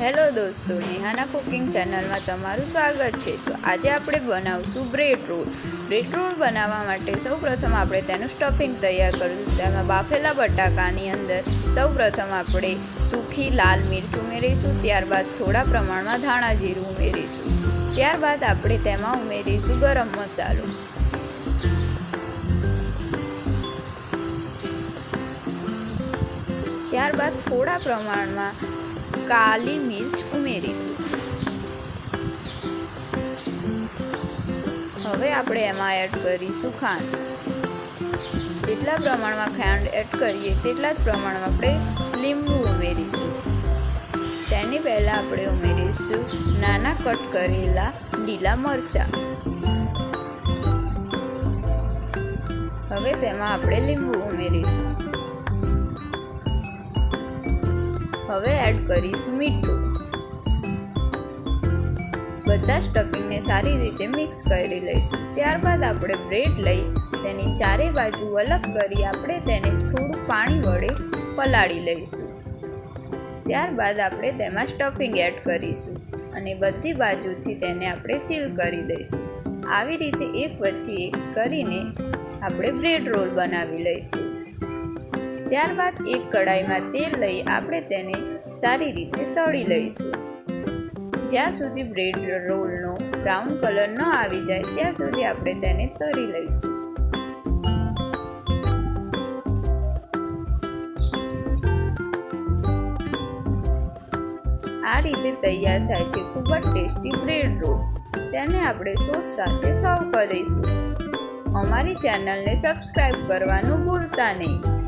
Hello दोस्तों, नेहाना cooking channel में तमारू स्वागत है। तो आज આપણે બનાવશું બ્રેડ રોલ બનાવવા માટે સૌપ્રથમ આપણે તેનું સ્ટફિંગ તૈયાર કરીશું। તેમાં બાફેલા બટાકાની અંદર સૌપ્રથમ આપણે સૂકી લાલ મિર્ચ ઉમેરીશું, ત્યારબાદ થોડા પ્રમાણમાં ધાણા જીરું ઉમેરીશું, ત્યારબાદ આપણે તેમાં ઉમેરીશું ગરમ મસાલો, ત્યારબાદ થોડા પ્રમાણમાં काली मिर्च उमेरीशुं। हवे आपणे एमां एड करीशुं खांड। जेटला प्रमाणमां खांड एड करीए तेटला ज प्रमाणमां आपणे લીંબુ उमेरीशुं। तेनी पहेला आपणे उमेरीशुं नाना कट करेला લીલા मरचा। हवे तेमां आपणे લીંબુ उमेरीशुं। हवे एड करीशुं मीठुं। बधा स्टफिंग ने सारी रीते मिक्स करी लईशुं। त्यारबाद आपणे ब्रेड लई तेनी चारे बाजू अलग करी आपणे तेने थोडुं पाणी वडे पलाળી लईशुं। त्यारबाद आपणे तेमां स्टफिंग एड करीशुं अने बधी बाजुथी तेने आपणे सील करी दईशुं। आवी रीते एक पछी एक करीने आपणे ब्रेड रोल बनावी लईशुं। त्यारबाद एक कढ़ाई में तेल लई आपणे तेने सारी रीते तળી लईशुं। ज्यां सुधी ब्रेड रोलनो ब्राउन कलर न आवी जाय त्यां सुधी आपणे तेने तળી लईशुं। आ रीते तैयार थाय छे खूब ज टेस्टी ब्रेड रोल। तेने आपणे सॉस साथे सर्व करीशुं। अमारी चेनल ने सब्सक्राइब करवानुं भूलता नहीं।